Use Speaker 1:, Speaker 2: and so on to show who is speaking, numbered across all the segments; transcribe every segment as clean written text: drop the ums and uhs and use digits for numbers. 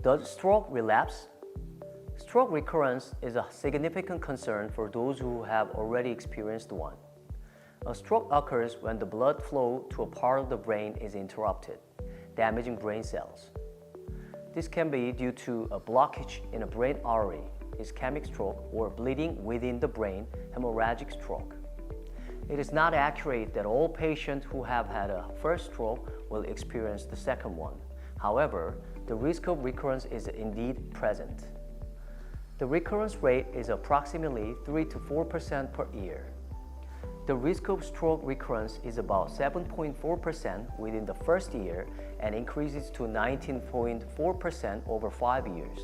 Speaker 1: Does stroke relapse? Stroke recurrence is a significant concern for those who have already experienced one. A stroke occurs when the blood flow to a part of the brain is interrupted, damaging brain cells. This can be due to a blockage in a brain artery, ischemic stroke, or bleeding within the brain, hemorrhagic stroke. It is not accurate that all patients who have had a first stroke will experience the second one. However, the risk of recurrence is indeed present. The recurrence rate is approximately 3 to 4% per year. The risk of stroke recurrence is about 7.4% within the first year and increases to 19.4% over 5 years.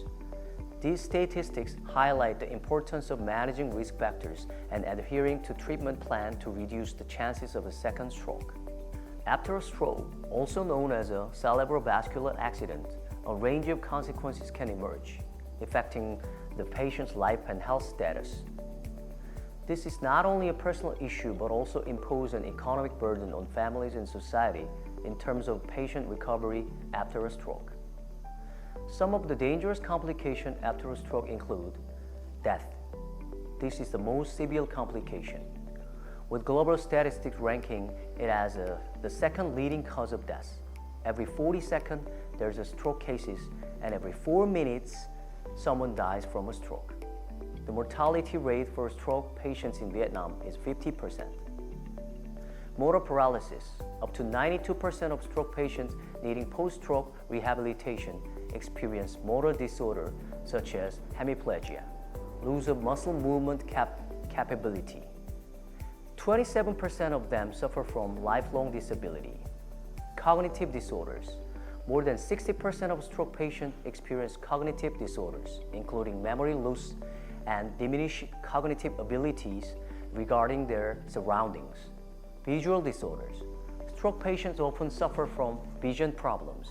Speaker 1: These statistics highlight the importance of managing risk factors and adhering to treatment plan to reduce the chances of a second stroke. After a stroke, also known as a cerebrovascular accident, a range of consequences can emerge, affecting the patient's life and health status. This is not only a personal issue but also imposes an economic burden on families and society in terms of patient recovery after a stroke. Some of the dangerous complications after a stroke include death. This is the most severe complication. With global statistics ranking it as the second leading cause of death. Every 40 seconds there's a stroke cases, and every 4 minutes someone dies from a stroke. The mortality rate for stroke patients in Vietnam is 50%. Motor paralysis. Up to 92% of stroke patients needing post-stroke rehabilitation experience motor disorder such as hemiplegia, loss of muscle movement capability. 27% of them suffer from lifelong disability. Cognitive disorders. More than 60% of stroke patients experience cognitive disorders, including memory loss and diminished cognitive abilities regarding their surroundings. Visual disorders. Stroke patients often suffer from vision problems,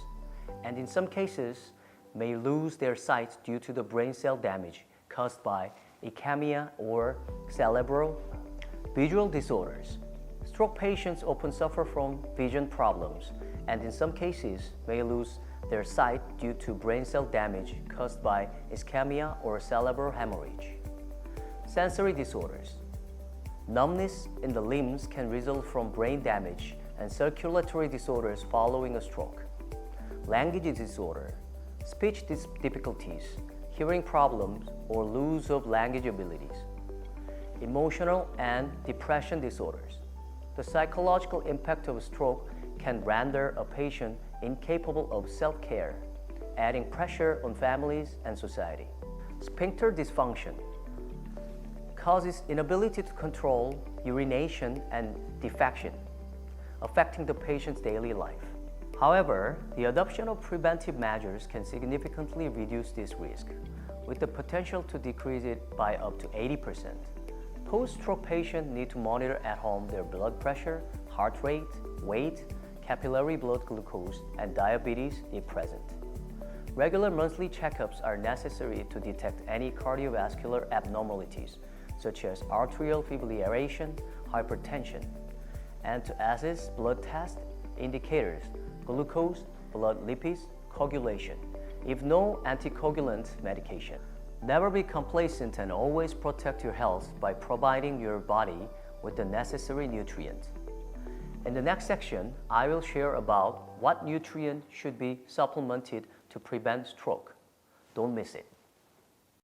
Speaker 1: and in some cases may lose their sight due to the brain cell damage caused by ischemia or cerebral. Visual disorders. Stroke patients often suffer from vision problems, and in some cases may lose their sight due to brain cell damage caused by ischemia or cerebral hemorrhage. Sensory disorders. Numbness in the limbs can result from brain damage and circulatory disorders following a stroke. Language disorder. Speech difficulties, hearing problems, or loss of language abilities. Emotional and depression disorders. The psychological impact of a stroke can render a patient incapable of self-care, adding pressure on families and society. Sphincter dysfunction causes inability to control urination and defecation, affecting the patient's daily life. However, the adoption of preventive measures can significantly reduce this risk, with the potential to decrease it by up to 80%. Post-stroke patients need to monitor at home their blood pressure, heart rate, weight, capillary blood glucose, and diabetes if present. Regular monthly checkups are necessary to detect any cardiovascular abnormalities, such as arterial fibrillation, hypertension, and to assess blood test indicators, glucose, blood lipids, coagulation, if no anticoagulant medication. Never be complacent and always protect your health by providing your body with the necessary nutrients. In the next section, I will share about what nutrient should be supplemented to prevent stroke. Don't miss it.